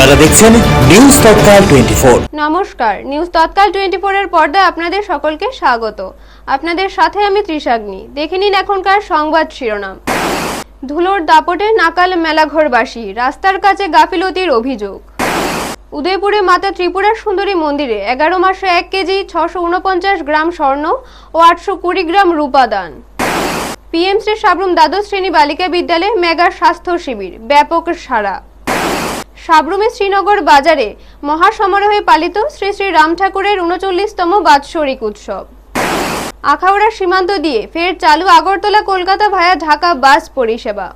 আপনারা দেখছেন নিউজ তৎকাল 24। নমস্কার, নিউজ তৎকাল 24 এর পর্দায় আপনাদের সকলকে স্বাগত। আপনাদের সাথে আমি ত্রিশাগ্নি। দেখে নিন এখনকার সংবাদ শিরোনাম। ধুলোর দাপটে নাকাল মেলাঘরবাসী, রাস্তার কাছে গাফিলতির অভিযোগ। উদয়পুরে মাতা ত্রিপুরা সুন্দরী মন্দিরে 11 মাসে 1 কেজি 649 গ্রাম স্বর্ণ ও 820 গ্রাম রূপা দান। পিএমসি সাবরুম দ্বাদশ শ্রেণী বালিকা বিদ্যালয়ে মেগা স্বাস্থ্য শিবির, ব্যাপক সাড়া। সাবরুমে শ্রীনগর বাজারে মহাসমারোহে পালিত শ্রী শ্রী রাম ঠাকুরের 39তম বাৎসরিক উৎসব। আখাউড়া সীমান্ত দিয়ে ফের চালু আগরতলা কলকাতা ভায়া ঢাকা বাস পরিষেবা।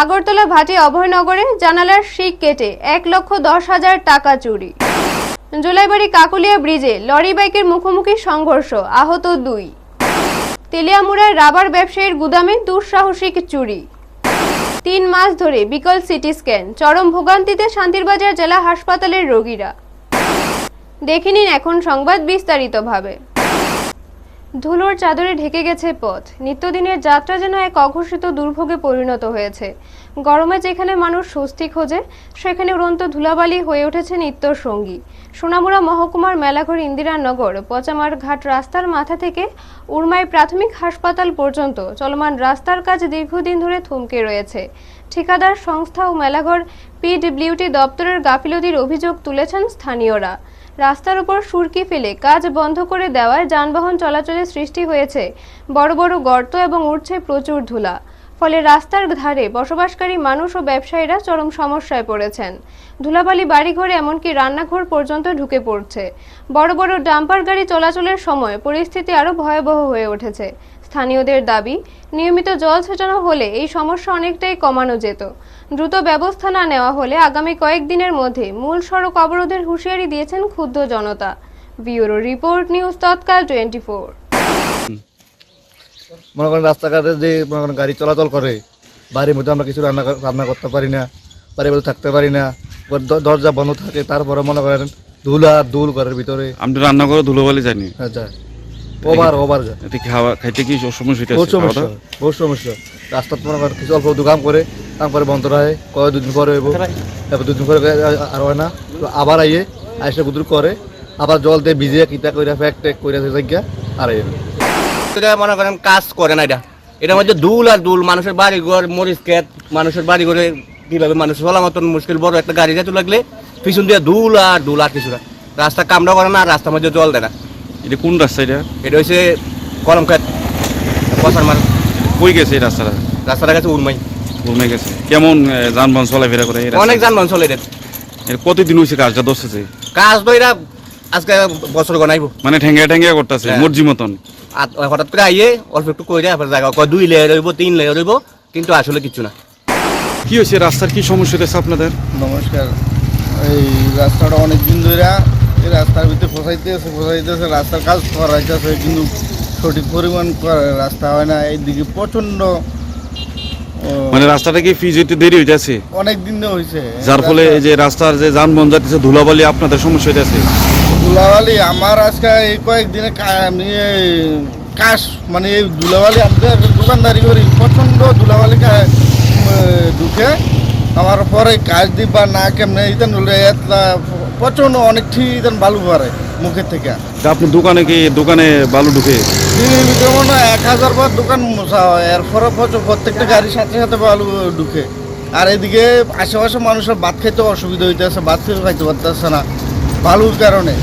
আগরতলা ভাটি অভয়নগরে জানালার শিক কেটে 1,10,000 টাকা চুরি। জোলাইবাড়ি কাকুলিয়া ব্রিজে লরি বাইকের মুখোমুখি সংঘর্ষ, আহত 2। তেলিয়ামুড়ায় রাবার ব্যবসায়ীর গুদামে দুঃসাহসিক চুরি। 3 মাস ধরে বিকল সিটি স্ক্যান, চরম ভোগান্তিতে শান্তিরবাজার জেলা হাসপাতালের রোগীরা। দেখে নিন এখন সংবাদ বিস্তারিতভাবে। ধুলোর চাদরে ঢেকে গেছে পথ, নিত্যদিনের যাত্রা যেন এক অঘোষিত দুর্ভোগে পরিণত হয়েছে। গরমে যেখানে মানুষ স্বস্তি খোঁজে, সেখানে উড়ন্ত ধুলাবালি হয়ে উঠেছে নিত্য সঙ্গী। সোনামুড়া মহকুমার মেলাঘর ইন্দিরানগর পচামার ঘাট রাস্তার মাথা থেকে উরমাই প্রাথমিক হাসপাতাল পর্যন্ত চলমান রাস্তার কাজ দীর্ঘদিন ধরে থমকে রয়েছে। ঠিকাদার সংস্থা ও মেলাঘর পিডব্লিউডি দপ্তরের গাফিলতির অভিযোগ তুলেছেন স্থানীয়রা। রাস্তার উপর সুরকি ফেলে কাজ বন্ধ করে দেওয়ায় যানবাহন চলাচলের সৃষ্টি হয়েছে বড় বড় গর্ত এবং উঠছে প্রচুর ধুলা। ফলে রাস্তার ধারে বসবাসকারী মানুষ ও ব্যবসায়ীরা চরম সমস্যায় পড়েছেন। ধুলাবালি বাড়িঘরে এমনকি রান্নাঘর পর্যন্ত ঢুকে পড়ছে। বড় বড় ডাম্পার গাড়ি চলাচলের সময় পরিস্থিতি আরও ভয়াবহ হয়ে উঠেছে। স্থানীয়দের দাবি, নিয়মিত জল ছেটানো হলে এই সমস্যা অনেকটাই কমানো যেত। দ্রুত ব্যবস্থা না নেওয়া হলে আগামী কয়েকদিনের মধ্যে মূল সড়ক অবরোধের হুঁশিয়ারি দিয়েছেন ক্ষুব্ধ জনতা। Bureau report, news Tatkal 24। মনে করেন রাস্তাঘাটে যে মনে করেন গাড়ি চলাচল করে, বাড়ির মধ্যে আমরা কিছু রান্না করতে পারি না, বাড়ির মধ্যে থাকতে পারি না, দরজা বন্ধ থাকে, তারপরে মনে করেন ধুল ঘরের ভিতরে। আমি রান্না করে ধুলোবালি জানি। হ্যাঁ, যায় ওভার যায়। এতে খাইতে কি সমস্যা হইতেছে? বহুত সমস্যা। রাস্তা মনে করেন কিছু অল্প কাম করে বন্ধ রাখে, কয় দুদিন পরে হইব, তারপর দুদিন পরে আর হয় না, তো আবার আইসে গুদুর করে, আবার জল দিয়ে ভিজিয়ে কিতা কইরা ফ্যাক ট্যাক কইরা জায়গা আর মনে করেন কাজ করে না। এটার মধ্যে দুল আর দুল, মানুষের বাড়ি ঘর মরিচ ক্ষেত, মানুষের বাড়ি ঘরে কিভাবে মানুষ চলা মতন মুশকিল। বড় একটা গাড়ি যেতে লাগলে পিছন দিয়ে দুল আর কিছু না, রাস্তা কামড়া করে না, রাস্তার মধ্যে জল দেয় না। এটা কোন রাস্তা? এটা হচ্ছে কলম ক্ষেত পচার মার। কই গেছে এই রাস্তাটা গেছে উর্মাই গেছে। কেমন যানবাহন চলাফেরা করে? অনেক যানবাহন চলে। এর কতদিন হয়েছে কাজটা ধরছে? কাজ তো এরা আজকে বছর গনাইব, মানে ঠেঙ্গা করতেছে মর্জি মতন। হঠাৎ করে আইয়ে অল্প একটু কইরে আবার জায়গা 2 লেয়ার হইব, 3 লেয়ার হইব, কিন্তু আসলে কিছু না। কি হয়েছে? রাস্তার কি সমস্যা হয়েছে আপনাদের? নমস্কার। এই রাস্তাটা অনেক দিন ধরে এই রাস্তার ভিতরে ফসাইতেছে, রাস্তার কাজ করা হইতেছে, কিন্তু সঠিক পরিমাণ রাস্তা হয় না। এইদিকে প্রচন্ড মানে রাস্তাটা কি ফিজ হইতে দেরি হইতেছে? অনেক দিন ধরে হয়েছে, যার ফলে এই যে রাস্তার যে যানবাহন যাচ্ছে ধুলাবালি আপনাদের সমস্যা হইতেছে। ধুলাবালি আমার আজকে এই কয়েকদিনে কাজ মানে এই ধুলাবালি আমাদের দোকানদারি করি, প্রচন্ড ধুলাবালি ঢুকে আমার পরে কাজ দিবা না কেমনে ইতান প্রচন্ড অনেক ঠিক ইতান বালু পরে মুখের থেকে। আপনার দোকানে বালু ঢুকে দিনের ভিতরে মনে হয় 1000 বার দোকান মোছা হয়, এরপরে প্রত্যেকটা গাড়ির সাথে সাথে বালু ঢুকে। আর এদিকে আশেপাশে মানুষের ভাত খেতে অসুবিধা হইতেছে, ভাত খেতে খাইতে পারতেছে না বালুর কারণে।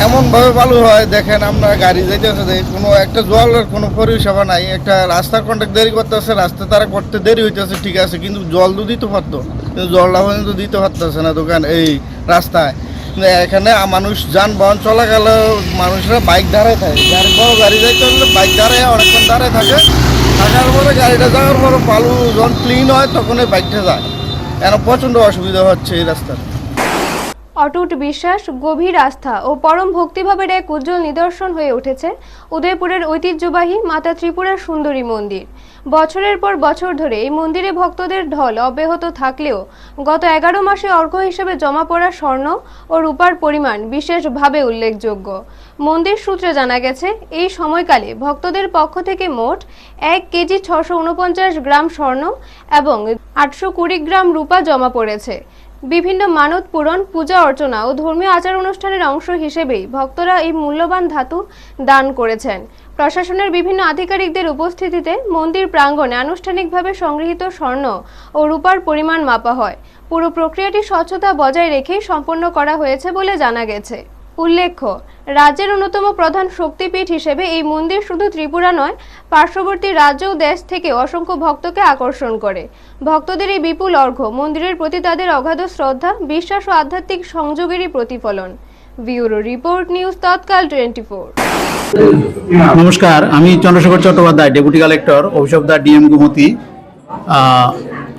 এমনভাবে বালু হয়, দেখেন আমরা গাড়ি যাইতেছে, কোনো একটা জলের কোনো পরিষেবা নাই। একটা রাস্তার কন্ট্রাক্ট দেরি করতেছে, রাস্তা তারা করতে দেরি হইতেছে, ঠিক আছে, কিন্তু জল তো দিতে পারতো, কিন্তু জলটা পর্যন্ত দিতে পারতেছে না দোকান এই রাস্তায়। এখানে মানুষ যানবাহন চলা গেল, মানুষরা বাইক দাঁড়ায় থাকে, বড় গাড়ি যাইতে হলে বাইক দাঁড়ায় অনেকক্ষণ দাঁড়ায় থাকে, থাকার পরে গাড়িটা যাওয়ার পরে বালু যখন ক্লিন হয় তখন এই বাইকটা যায়। এখন প্রচণ্ড অসুবিধা হচ্ছে এই রাস্তার। অটুট বিশ্বাস, গভীর আস্থা ও পরম ভক্তিভাবের এক উজ্জ্বল নিদর্শন হয়ে উঠেছে উদয়পুরের ঐতিহ্যবাহী মাতা ত্রিপুরা সুন্দরী মন্দির। বছরের পর বছর ধরে এই মন্দিরে ভক্তদের ঢল অব্যাহত থাকলেও গত 11 মাসে অর্ঘ্য হিসেবে জমা পড়া স্বর্ণ ও রূপার পরিমাণ বিশেষভাবে উল্লেখযোগ্য। মন্দির সূত্রে জানা গেছে, এই সময়কালে ভক্তদের পক্ষ থেকে মোট 1 কেজি 649 গ্রাম স্বর্ণ এবং 820 গ্রাম রূপা জমা পড়েছে। বিভিন্ন মানত পূরণ, পূজা অর্চনা ও ধর্মীয় আচার অনুষ্ঠানের অংশ হিসেবেই ভক্তরা এই মূল্যবান ধাতু দান করেছেন। প্রশাসনের বিভিন্ন আধিকারিকদের উপস্থিতিতে মন্দির প্রাঙ্গণে আনুষ্ঠানিকভাবে সংগৃহীত স্বর্ণ ও রূপার পরিমাণ মাপা হয়। পুরো প্রক্রিয়াটি স্বচ্ছতা বজায় রেখেই সম্পন্ন করা হয়েছে বলে জানা গেছে। উল্লেখ্য, রাজ্যের অন্যতম প্রধান শক্তিপীঠ হিসেবে এই মন্দির শুধু ত্রিপুরা নয়, পার্শ্ববর্তী রাজ্য ও দেশ থেকে অসংখ্য ভক্তকে আকর্ষণ করে। ভক্তদের এই বিপুল অর্ঘ্য মন্দিরের প্রতি তাদের অগাধ শ্রদ্ধা, বিশ্বাস ও আধ্যাত্মিক সংযোগেরই প্রতিফলন। Bureau report, news Tatkal 24। নমস্কার, আমি Chandrashekhar Chattopadhyay, deputy collector, office of the DM Gomati.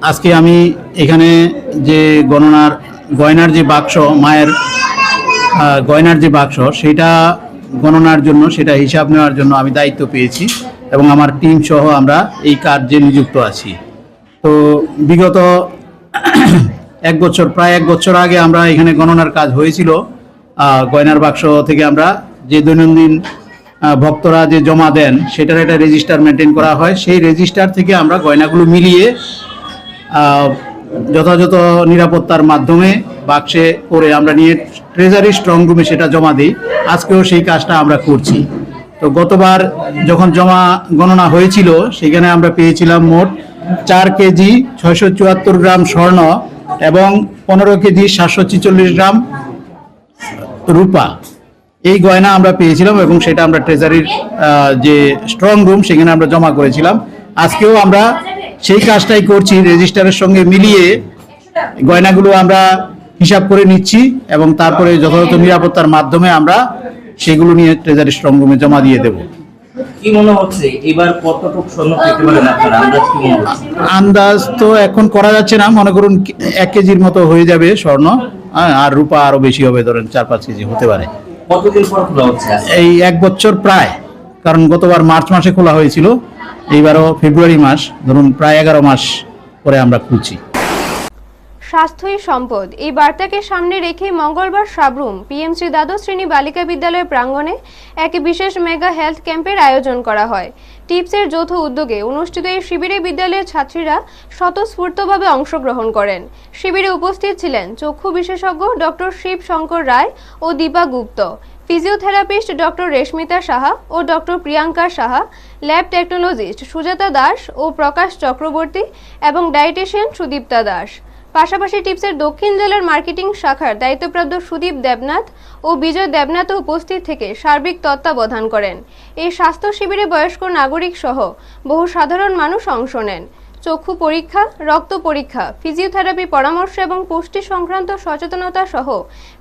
আজকে আমি এখানে যে গয়নার যে বাক্স, মায়ের গয়নার যে বাক্স, সেটা গণনার জন্য, সেটা হিসাব নেওয়ার জন্য আমি দায়িত্ব পেয়েছি এবং আমার টিম সহ আমরা এই কার্যে নিযুক্ত আছি। তো বিগত প্রায় এক বছর আগে আমরা এখানে গণনার কাজ হয়েছিল। গয়নার বাক্স থেকে আমরা যে দৈনন্দিন ভক্তরা যে জমা দেন, সেটার একটা রেজিস্টার মেনটেন করা হয়। সেই রেজিস্টার থেকে আমরা গয়নাগুলো মিলিয়ে যথাযথ নিরাপত্তার মাধ্যমে বাক্সে করে আমরা নিয়ে ট্রেজারি স্ট্রং রুমে সেটা জমা দিই। আজকেও সেই কাজটা আমরা করছি। তো গতবার যখন গণনা হয়েছিল, সেখানে আমরা পেয়েছিলাম মোট 4 কেজি 674 গ্রাম স্বর্ণ এবং 15 কেজি 746 গ্রাম রূপা। এই গয়না আমরা পেয়েছিলাম এবং সেটা আমরা ট্রেজারির যে স্ট্রং রুম, সেখানে আমরা জমা করেছিলাম। আজকেও আমরা সেই কাজটাই করছি, রেজিস্টারের সঙ্গে মিলিয়ে গয়নাগুলো আমরা হিসাব করে নিচ্ছি এবং তারপরে যথাযথ নিরাপত্তার মাধ্যমে আমরা সেগুলো নিয়ে ট্রেজারি স্ট্রং রুমে জমা দিয়ে দেব। কি মনে হচ্ছে এবার কতটুকু স্বর্ণ পেতে পারেন আপনারা? আন্দাজ কি মনে হচ্ছে? আন্দাজ তো এখন করা যাচ্ছে না, মনে করুন 1 কেজির মতো হয়ে যাবে স্বর্ণ, আর রূপা আরো বেশি হবে, ধরেন 4-5 কেজি হতে পারে। কতদিন পর খোলা হচ্ছে? এই 1 বছর প্রায়, কারণ গতবার মার্চ মাসে খোলা হয়েছিল, এইবারও ফেব্রুয়ারি মাস, ধরুন প্রায় 11 মাস পরে আমরা খুলছি। স্বাস্থ্যই সম্পদ, এই বার্তাকে সামনে রেখে মঙ্গলবার সাবরুম পিএমসি দ্বাদশ শ্রেণী বালিকা বিদ্যালয় প্রাঙ্গণে এক বিশেষ মেগা হেলথ ক্যাম্পের আয়োজন করা হয়। টিপসের যৌথ উদ্যোগে অনুষ্ঠিত এই শিবিরে বিদ্যালয়ের ছাত্রীরা স্বতঃস্ফূর্তভাবে অংশগ্রহণ করেন। শিবিরে উপস্থিত ছিলেন চক্ষু বিশেষজ্ঞ ডক্টর শিব শঙ্কর রায় ও দীপা গুপ্ত, ফিজিওথেরাপিস্ট ডক্টর রেশমিতা সাহা ও doctor Priyanka Saha, lab technologist Sujata Das ও প্রকাশ চক্রবর্তী এবং ডায়েটিশিয়ান সুদীপ্তা দাস। পাশাপাশি টিপসের দক্ষিণ জেলার মার্কেটিং শাখার দায়িত্বপ্রাপ্ত সুদীপ দেবনাথ ও বিজয় দেবনাথও উপস্থিত থেকে সার্বিক তত্ত্বাবধান করেন। এই স্বাস্থ্য শিবিরে বয়স্ক নাগরিক সহ বহু সাধারণ মানুষ অংশ নেন। চক্ষু পরীক্ষা, রক্ত পরীক্ষা, ফিজিওথেরাপি পরামর্শ এবং পুষ্টি সংক্রান্ত সচেতনতা সহ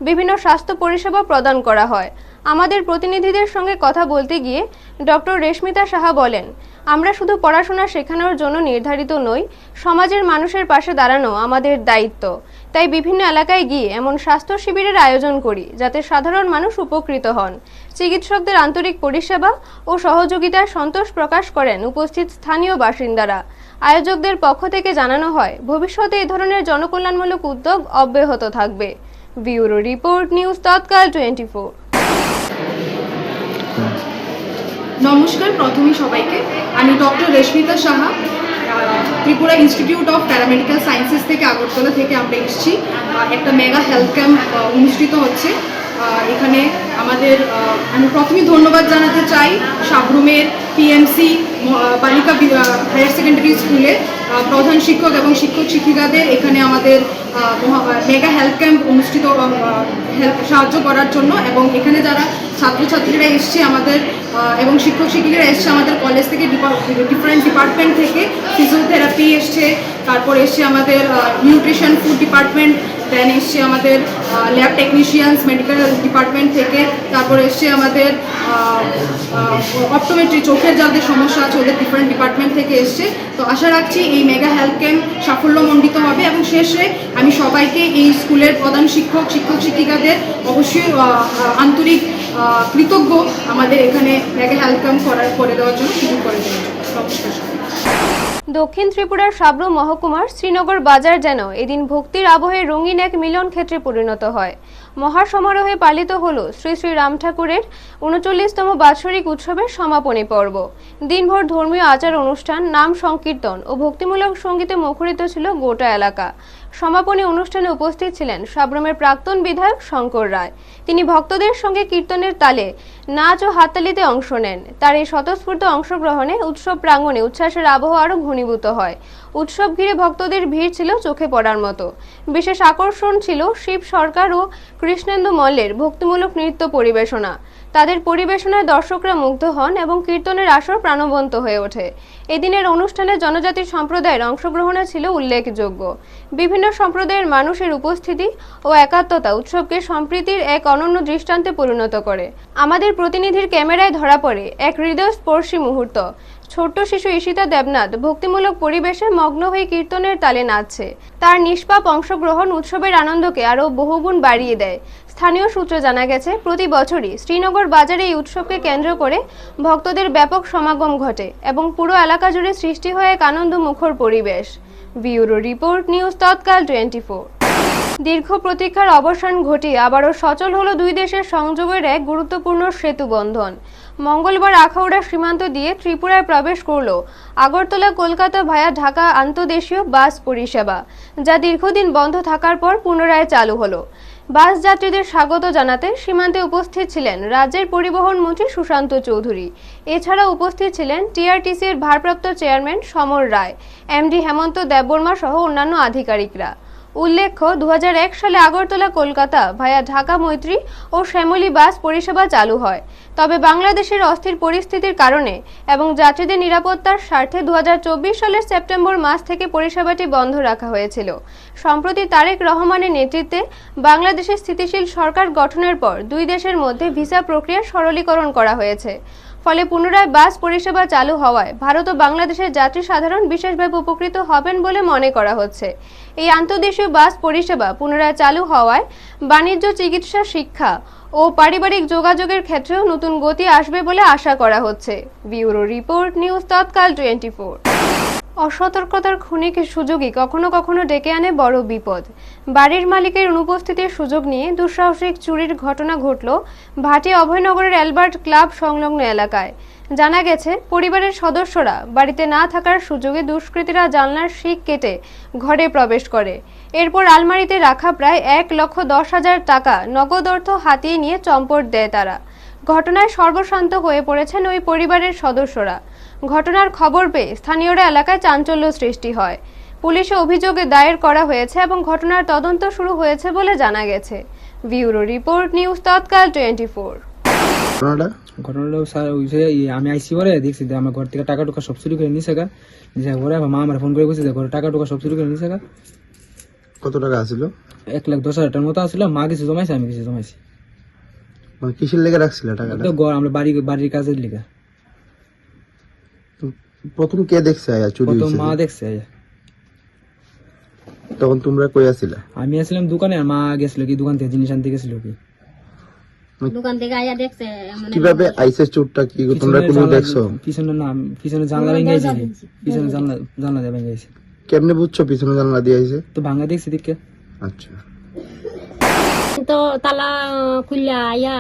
বিভিন্ন স্বাস্থ্য পরিষেবা প্রদান করা হয়। আমাদের প্রতিনিধিদের সঙ্গে কথা বলতে গিয়ে ডক্টর রেশমিতা সাহা বলেন, আমরা শুধু পড়াশোনা শেখানোর জন্য নির্ধারিত নই, সমাজের মানুষের পাশে দাঁড়ানো আমাদের দায়িত্ব। তাই বিভিন্ন এলাকায় গিয়ে এমন স্বাস্থ্য শিবিরের আয়োজন করি যাতে সাধারণ মানুষ উপকৃত হন। চিকিৎসকদের আন্তরিক পরিষেবা ও সহযোগিতায় সন্তোষ প্রকাশ করেন উপস্থিত স্থানীয় বাসিন্দারা। আয়োজকদের পক্ষ থেকে জানানো হয়, ভবিষ্যতে এই ধরনের জনকল্যাণমূলক উদ্যোগ অব্যাহত থাকবে। Bureau report, news Tatkal 24। নমস্কার, প্রথমেই সবাইকে। আমি doctor Reshmita Saha, Tripura institute of paramedical sciences থেকে, আগরতলা থেকে আমরা এসেছি। একটা মেগা হেলথ ক্যাম্প অনুষ্ঠিত হচ্ছে এখানে। আমি প্রথমেই ধন্যবাদ জানাতে চাই সাবরুমের পিএমসি বালিকা হায়ার সেকেন্ডারি স্কুলে প্রধান শিক্ষক এবং শিক্ষক শিক্ষিকাদের এখানে আমাদের মেগা হেলথ ক্যাম্প অনুষ্ঠিত সাহায্য করার জন্য। এবং এখানে যারা ছাত্রছাত্রীরা এসছে আমাদের এবং শিক্ষক শিক্ষিকারা এসছে আমাদের কলেজ থেকে, ডিফারেন্ট ডিপার্টমেন্ট থেকে, ফিজিওথেরাপি এসছে, তারপর এসছে আমাদের নিউট্রিশন ফুড ডিপার্টমেন্ট, দেন এসছে আমাদের ল্যাব টেকনিশিয়ানস মেডিকেল ডিপার্টমেন্ট থেকে, তারপর এসছে আমাদের অপটোমেট্রি, চোখের যাদের সমস্যা আছে ওদের ডিফারেন্ট ডিপার্টমেন্ট থেকে এসছে। তো আশা রাখছি এই মেগা হেলথ ক্যাম্প সাফল্যমণ্ডিত হবে এবং শেষে আমি সবাইকে এই স্কুলের প্রধান শিক্ষক শিক্ষিকাদের অবশ্যই আন্তরিক কৃতজ্ঞ আমাদের এখানে মেগা হেলথ ক্যাম্প করে দেওয়ার জন্য, সুযোগ করে দেওয়ার জন্য। নমস্কার। দক্ষিণ ত্রিপুরার সাবরুম মহকুমার শ্রীনগর বাজার যেন এদিন ভক্তির আবহে রঙিন এক মিলন ক্ষেত্রে পরিণত হয়। মহাসমারোহে পালিত হল শ্রী শ্রী রাম ঠাকুরের ৩৯তম বাৎসরিক উৎসবের সমাপনী পর্ব। দিনভর ধর্মীয় আচার অনুষ্ঠান, নাম সংকীর্তন ও ভক্তিমূলক সঙ্গীতে মুখরিত ছিল গোটা এলাকা। সমাপনী অনুষ্ঠানে উপস্থিত ছিলেন সাব্রমের প্রাক্তন বিধায়ক শঙ্কর রায়। তিনি ভক্তদের সঙ্গে কীর্তনের তালে নাচ ও হাততালিতে অংশ নেন। তার এই স্বতঃস্ফূর্ত অংশগ্রহণে উৎসব প্রাঙ্গণে উচ্ছ্বাসের আবহ আরও ঘনীভূত হয়। উৎসব ঘিরে ভক্তদের ভিড় ছিল চোখে পড়ার মতো। বিশেষ আকর্ষণ ছিল শিব সরকার ও কৃষ্ণেন্দু মল্লের ভক্তিমূলক নৃত্য পরিবেশনা। তাদের পরিবেশনায় দর্শকরা মুগ্ধ হন এবং কীর্তনের আসর প্রাণবন্ত হয়ে ওঠে। এদিনের অনুষ্ঠানে জনজাতি সম্প্রদায়ের অংশগ্রহণে ছিল উল্লেখযোগ্য। বিভিন্ন সম্প্রদায়ের মানুষের উপস্থিতি ও একাত্মতা উৎসবকে সম্প্রীতির এক অনন্য দৃষ্টান্তে পরিণত করে। আমাদের প্রতিনিধির ক্যামেরায় ধরা পড়ে এক হৃদয়স্পর্শী মুহূর্ত। ছোট্ট শিশু ঈশিতা দেবনাথ ভক্তিমূলক পরিবেশে মগ্ন হয়ে কীর্তনের তালে নাচছে। তার নিষ্পাপ অংশগ্রহণ উৎসবের আনন্দকে আরও বহুগুণ বাড়িয়ে দেয়। স্থানীয় সূত্রে জানা গেছে, প্রতি বছরই শ্রীনগর বাজারে এই উৎসবকে কেন্দ্র করে ভক্তদের ব্যাপক সমাগম ঘটে এবং পুরো এলাকা জুড়ে সৃষ্টি হয় এক আনন্দমুখর পরিবেশ। Bureau report, news Tatkal 24। দীর্ঘ প্রতীক্ষার অবসান ঘটিয়ে আবারও সচল হলো দুই দেশের সংযোগের এক গুরুত্বপূর্ণ সেতু বন্ধন। মঙ্গলবার আখাউড়া সীমান্ত দিয়ে ত্রিপুরায় প্রবেশ করল আগরতলা কলকাতা ভায়া ঢাকা আন্তঃদেশীয় বাস পরিষেবা, যা দীর্ঘদিন বন্ধ থাকার পর পুনরায় চালু হলো। বাস যাত্রীদের স্বাগত জানাতে সীমান্তে উপস্থিত ছিলেন রাজ্যের পরিবহন মন্ত্রী সুশান্ত চৌধুরী। এছাড়া উপস্থিত ছিলেন টিআরটিসির ভারপ্রাপ্ত চেয়ারম্যান সমর রায়, এমডি হেমন্ত দেববর্মা সহ অন্যান্য আধিকারিকরা। উল্লেখ্য, 2001 সালে আগরতলা কলকাতা ভায়া ঢাকা মৈত্রী ও শ্যামলী বাস পরিষেবা চালু হয়। তবে বাংলাদেশের অস্থির পরিস্থিতির কারণে এবং যাত্রীদের নিরাপত্তার স্বার্থে 2024 সালের সেপ্টেম্বর মাস থেকে পরিষেবাটি বন্ধ রাখা হয়েছিল। সম্প্রতি তারেক রহমানের নেতৃত্বে বাংলাদেশের স্থিতিশীল সরকার গঠনের পর দুই দেশের মধ্যে ভিসা প্রক্রিয়া সরলীকরণ করা হয়েছে। ফলে পুনরায় বাস পরিষেবা চালু হওয়ায় ভারত ও বাংলাদেশের যাত্রী সাধারণ বিশেষভাবে উপকৃত হবেন বলে মনে করা হচ্ছে। এই আন্তঃদেশীয় বাস পরিষেবা পুনরায় চালু হওয়ায় বাণিজ্য, চিকিৎসা, শিক্ষা ও পারিবারিক যোগাযোগের ক্ষেত্রেও নতুন গতি আসবে বলে আশা করা হচ্ছে। Bureau report, news Tatkal 24। অসতর্কতার ক্ষণিক সুযোগই কখনো কখনো ডেকে আনে বড় বিপদ। বাড়ির মালিকের অনুপস্থিতির সুযোগ নিয়ে দুঃসাহসিক চুরির ঘটনা ঘটল ভাটিয়া অভয়নগরের অ্যালবার্ট ক্লাব সংলগ্ন এলাকায়। জানা গেছে, পরিবারের সদস্যরা বাড়িতে না থাকার সুযোগে দুষ্কৃতীরা জানলার শিক কেটে ঘরে প্রবেশ করে। এরপর আলমারিতে রাখা প্রায় 1,10,000 টাকা নগদ অর্থ হাতিয়ে নিয়ে চম্পট দেয় তারা। ঘটনায় সর্বশান্ত হয়ে পড়েছেন ওই পরিবারের সদস্যরা। ঘটনার খবর পেয়ে স্থানীয়রা এলাকায় চাঞ্চল্য সৃষ্টি হয়। পুলিশে অভিযোগ দায়ের করা হয়েছে এবং ঘটনার তদন্ত শুরু হয়েছে বলে জানা গেছে। Bureau report, news Tatkal 24। ঘটনাটা স্যার ওই যে আমি আইসি পরে দেখছি যে আমার ঘর থেকে টাকা টুকা সব চুরি করে নিছে গা। পরে আমার মা আমার ফোন করে বলছে যে ঘরে টাকা টুকা সব চুরি করে নিছে গা। কত টাকা আসছিল? 1,10,000 টাকার মতো আসছিল। মা কিছু জমাইছে, আমি কিছু জমাইছি। মানে কিসের লেগে রাখছিল টাকাটা? আমরা বাড়ির কাজের লেগে। প্রথম কে দেখছে আয়া চুরি হইছে? মা দেখছে আয়া। তখন তোমরা কই আছিলা? আমি আসলাম দোকানে, আর মা গেছিল কি দোকান থেকে জিনিস আনতে গেছিল কি। দোকান থেকে আয়া দেখছে। কিভাবে আইছে চোরটা? কি তোমরা কোনো দেখছো? পিছনে জানলা ভেঙে গেছে। পিছনে জানলা দিয়ে ভেঙে গেছে। কেমনে বুঝছো পিছনে জানলা দিয়ে আইছে? তো ভাঙা দেখছি দিকে। আচ্ছা, তো তালা খুললা আয়া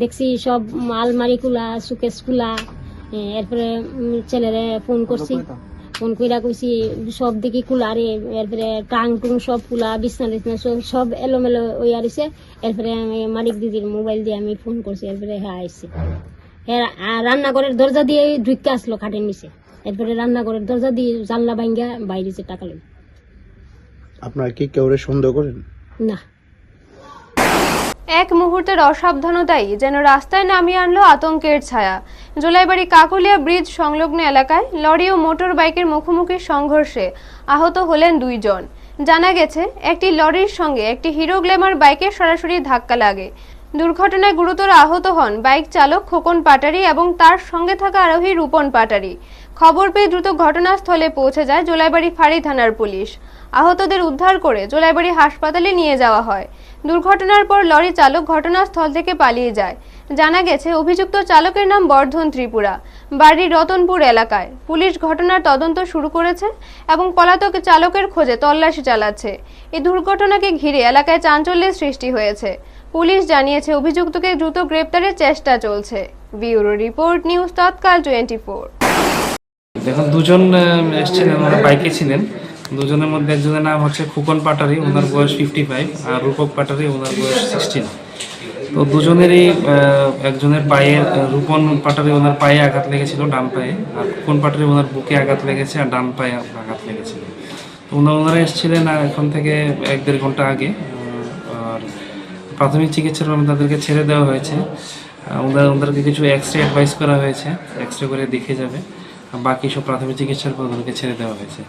দেখছি সব আলমারি খোলা, সুকেস খোলা। এরপরে ছেলেরে ফোন করছি, ফোন কইরা কইছি সব দিকে খোলা রে। এরপরে টাং টুং সব খোলা, বিছনা টিছনা সব এলোমেলো ওই আরিছে। এরপরে আমি মালিক দিদির মোবাইল দিয়ে আমি ফোন করছি। এরপরে হ্যাঁ আইসে। হ্যাঁ, রান্নাঘরের দরজা দিয়ে ঢুকে আসলো খাটের নিচে। এরপরে রান্নাঘরের দরজা দিয়ে জানলা ভাঙ্গা বাইরে টাকা লই। আপনারা কি কেউ সন্দেহ করেন? না। এক মুহূর্তের অসাবধানতাই যেন রাস্তায় নামিয়ে আনলো আতঙ্কের ছায়া। জোলাইবাড়ি কাকুলিয়া ব্রিজ সংলগ্ন এলাকায় লরি ও মোটর বাইকের মুখোমুখি সংঘর্ষে আহত হলেন 2 জন। জানা গেছে, একটি লরির সঙ্গে একটি হিরো গ্ল্যামার বাইকের সরাসরি ধাক্কা লাগে। দুর্ঘটনায় গুরুতর আহত হন বাইক চালক খোকন পাটারি এবং তার সঙ্গে থাকা আরোহী রূপন পাটারি। খবর পেয়ে দ্রুত ঘটনাস্থলে পৌঁছে যায় জোলাইবাড়ি ফাঁড়ি থানার পুলিশ। আহতদের উদ্ধার করে জোলাইবাড়ি হাসপাতালে নিয়ে যাওয়া হয়। দুর্ঘটনার পর লরি চালক ঘটনাস্থল থেকে পালিয়ে যায়। জানা গেছে, অভিযুক্ত চালকের নাম বর্ধন ত্রিপুরা, বাড়ি রতনপুর এলাকায়। পুলিশ ঘটনার তদন্ত শুরু করেছে এবং পলাতক চালকের খোঁজে তল্লাশি চালাচ্ছে। এই দুর্ঘটনাকে ঘিরে এলাকায় চাঞ্চল্যের সৃষ্টি হয়েছে। পুলিশ জানিয়েছে, অভিযুক্তকে দ্রুত গ্রেপ্তারের চেষ্টা চলছে। Bureau report, news Tatkal 24। দেখুন, 2 জন এসেছিলেন, ওরা বাইকে ছিলেন। দুজনের মধ্যে একজনের নাম হচ্ছে খোকন পাটারি, ওনার বয়স 55, আর রূপক পাটারি, ওনার বয়স 16। তো দুজনেরই একজনের পায়ে, রূপন পাটারি ওনার পায়ে আঘাত লেগেছিল, ডান পায়ে, আর খোকন পাটারি ওনার বুকে আঘাত লেগেছে আর ডান পায়ে আঘাত লেগেছিল। তো ওনারা এসেছিলেন এখন থেকে 1-1.5 ঘন্টা আগে, আর প্রাথমিক চিকিৎসার জন্য তাদেরকে ছেড়ে দেওয়া হয়েছে। ওনাদেরকে কিছু এক্স রে অ্যাডভাইস করা হয়েছে, এক্স রে করে দেখে যাবে, বাকি সব প্রাথমিক চিকিৎসার পর ওনাদেরকে ছেড়ে দেওয়া হয়েছে।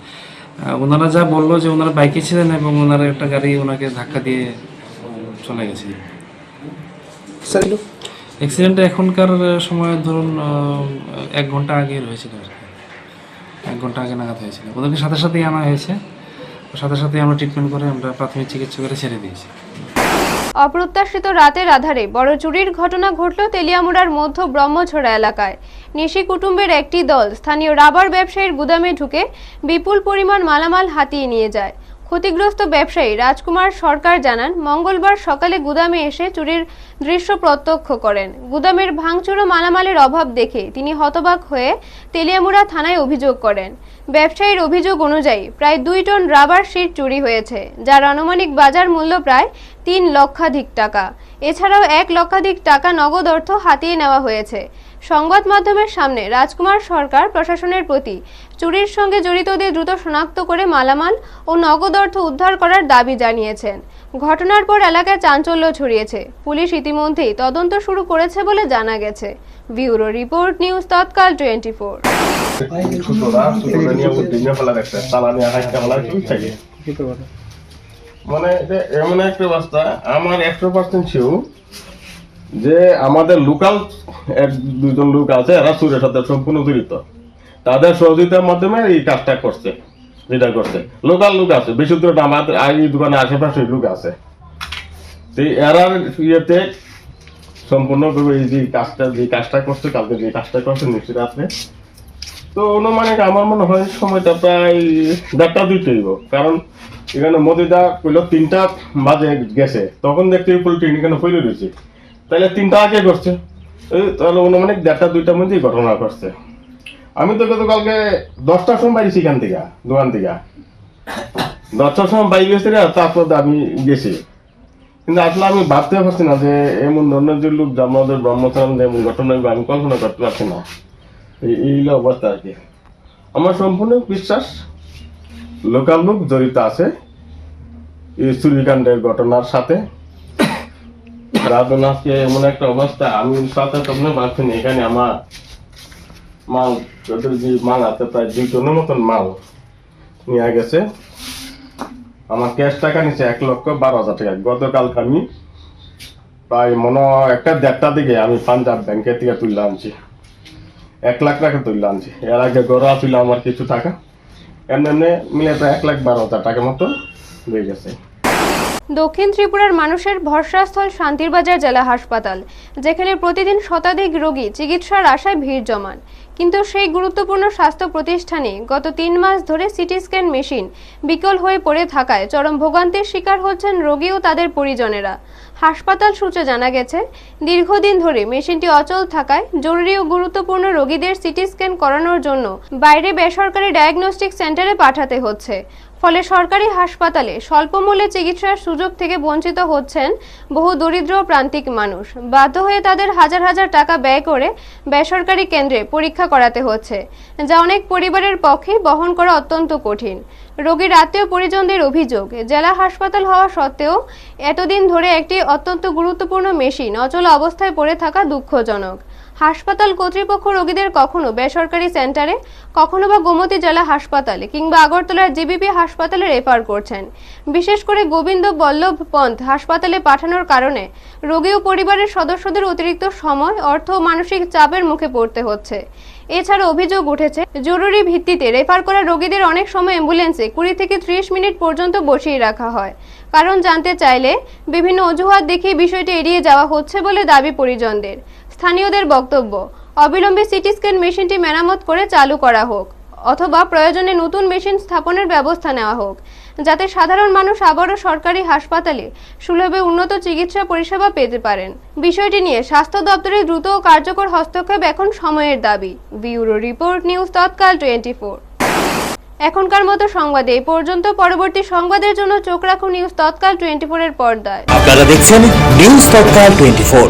ওনারা যা বললো যে ওনারা বাইকে ছিলেন এবং ওনারা একটা গাড়ি ওনাকে ধাক্কা দিয়ে চলে গেছে। অ্যাক্সিডেন্টটা এখনকার সময় ধরুন 1 ঘন্টা আগে হয়েছিল আর কি, 1 ঘন্টা আগে নাগাদ হয়েছিল। ওদেরকে সাথে সাথেই আনা হয়েছে, সাথে সাথে আমরা ট্রিটমেন্ট করে আমরা প্রাথমিক চিকিৎসা করে ছেড়ে দিয়েছি। অপ্রত্যাশিত রাতের আধারে বড় চুরির ঘটনা ঘটল তেলিয়ামুড়ার মধ্য ব্রহ্মছড়া এলাকায়। নিশি কুটুম্বের একটি দল স্থানীয় রাবার ব্যবসায়ীর গুদামে ঢুকে বিপুল পরিমাণ মালামাল হাতিয়ে নিয়ে যায়। ক্ষতিগ্রস্ত ব্যবসায়ী রাজকুমার সরকার জানান, মঙ্গলবার সকালে গুদামে এসে চুরির দৃশ্য প্রত্যক্ষ করেন। গুদামের ভাঙচুর ও মালামালের অভাব দেখে তিনি হতবাক হয়ে তেলিয়ামুড়া থানায় অভিযোগ করেন। ব্যবসায়ীর অভিযোগ অনুযায়ী প্রায় 2 টন রাবার শিট চুরি হয়েছে, যার আনুমানিক বাজার মূল্য প্রায় 3 লক্ষাধিক টাকা। এছাড়াও 1 লক্ষাধিক টাকা নগদ অর্থ হাতিয়ে নেওয়া হয়েছে। সংবাদ মাধ্যমের সামনে রাজকুমার সরকার প্রশাসনের প্রতি চুরির সঙ্গে জড়িতদের দ্রুত শনাক্ত করে মালামাল ও নগদ অর্থ উদ্ধার করার দাবি জানিয়েছেন। ঘটনার পর এলাকায় চাঞ্চল্য ছড়িয়েছে। পুলিশ ইতিমধ্যেই তদন্ত শুরু করেছে বলে জানা গেছে। Bureau report, news Tatkal 24। মানে এমন একটা অবস্থা, আমার 100% শিওর যে আমাদের লোকাল 1-2 জন লোক আছে, এরা চুরের সাথে সম্পূর্ণ জড়িত। তাদের সহযোগিতার মাধ্যমে এই কাজটা করছে, যেটা করছে লোকাল লোক আছে, বেশি দূর আমাদের এই দোকানে আশেপাশে লোক আছে। এরা ইয়েতে সম্পূর্ণ এই যে কাজটা করছে, কালকে যে কাজটা করছে নিশ্চিত রাত্রে। তো অনুমানিক আমার মনে হয় সময়টা প্রায় 1:30 হইব, কারণ এখানে মদিদা কইলো 3টা বাজে গেছে, তখন দেখতে ফুল ট্রেন এখানে ফেলে রয়েছে, তাহলে 3টা আগে করছে, তাহলে অনুমানিক 1:30-2টার মধ্যেই ঘটনা করছে। আমি তো গতকালকে 10টার সময় বাইরেছি এখান থেকে, দোকান থেকে 10টার সময় বাইরে গেছি, তারপর আমি গেছি, কিন্তু আসলে আমি ভাবতে পারছি না যে এমন ধরনের যে লোক আমাদের ব্রহ্মচন্দ্র এমন ঘটনা আমি কল্পনা করতে পারছি না। এই অবস্থা আর কি। আমার সম্পূর্ণ বিশ্বাস লোকাল লোক জড়িত আছে এই চুরিকাণ্ডের ঘটনার সাথে। রাজনাথকে এমন একটা অবস্থা, আমি সাথে তখন ভাবছি না, এখানে আমার মাল, ওদের যে মাল আছে প্রায় 2 টনের মতন মাল নিয়ে গেছে। আমার ক্যাশ টাকা নিচ্ছে 1,12,000 টাকা। গতকালকে আমি প্রায় মনে 1:30টার দিকে আমি পাঞ্জাব ব্যাংকের থেকে তুলে আনছি, 1 লাখ টাকা তুলে আনছি। এর আগে গড়া ছিল আমার কিছু টাকা, এমনি মিলে প্রায় 1,12,000 টাকার মতো হয়ে গেছে। দক্ষিণ ত্রিপুরার মানুষের ভরসাস্থল শান্তিরবাজার জেলা হাসপাতাল, যেখানে প্রতিদিন শতাধিক রোগী চিকিৎসার আশায় ভিড় জমান। কিন্তু সেই গুরুত্বপূর্ণ স্বাস্থ্য প্রতিষ্ঠানে গত 3 মাস ধরে সিটি স্ক্যান মেশিন বিকল হয়ে পড়ে থাকায় চরম ভোগান্তির শিকার হচ্ছেন রোগী ও তাদের পরিজনেরা। হাসপাতাল সূত্রে জানা গেছে, দীর্ঘদিন ধরে মেশিনটি অচল থাকায় জরুরি ও গুরুত্বপূর্ণ রোগীদের সিটি স্ক্যান করানোর জন্য বাইরে বেসরকারি ডায়াগনস্টিক সেন্টারে পাঠাতে হচ্ছে। ফলে সরকারি হাসপাতালে স্বল্প মূল্যে চিকিৎসার সুযোগ থেকে বঞ্চিত হচ্ছেন বহু দরিদ্র প্রান্তিক মানুষ। বাধ্য হয়ে তাদের হাজার হাজার টাকা ব্যয় করে বেসরকারি কেন্দ্রে পরীক্ষা করাতে হচ্ছে, যা অনেক পরিবারের পক্ষে বহন করা অত্যন্ত কঠিন। রোগীর আত্মীয় পরিজনদের অভিযোগ, জেলা হাসপাতাল হওয়া সত্ত্বেও এতদিন ধরে একটি অত্যন্ত গুরুত্বপূর্ণ মেশিন অচল অবস্থায় পড়ে থাকা দুঃখজনক। হাসপাতাল কর্তৃপক্ষ রোগীদের কখনো বেসরকারি সেন্টারে, কখনো বা গোমতী জেলা হাসপাতালে কিংবা আগরতলার জিবিপি হাসপাতালে রেফার করছেন। বিশেষ করে গোবিন্দ বল্লভ পন্থ হাসপাতালে পাঠানোর কারণে রোগী ও পরিবারের সদস্যদের অতিরিক্ত সময়, অর্থ ও মানসিক চাপের মুখে পড়তে হচ্ছে। এছাড়া অভিযোগ উঠেছে, জরুরি ভিত্তিতে রেফার করা রোগীদের অনেক সময় অ্যাম্বুলেন্সে 20 থেকে 30 মিনিট পর্যন্ত বসিয়ে রাখা হয়। কারণ জানতে চাইলে বিভিন্ন অজুহাত দেখিয়ে বিষয়টি এড়িয়ে যাওয়া হচ্ছে বলে দাবি পরিজনদের। স্থানীয়দের বক্তব্য, অবিলম্বে সিটি স্ক্যান মেশিনটি মেরামত করে চালু করা হোক, অথবা প্রয়োজনে নতুন মেশিন স্থাপনের ব্যবস্থা নেওয়া হোক, যাতে সাধারণ মানুষ আবারও সরকারি হাসপাতালে সুলভে উন্নত চিকিৎসা পরিষেবা পেতে পারেন। বিষয়টি নিয়ে স্বাস্থ্য দপ্তরের দ্রুত ও কার্যকর হস্তক্ষেপ এখন সময়ের দাবি। Bureau report, news Tatkal 24। এখনকার মতো সংবাদে এই পর্যন্ত। পরবর্তী সংবাদের জন্য চোখ রাখুন নিউজ তৎকাল 24 এর পর্দায়। আপনারা দেখছেন নিউজ তৎকাল 24।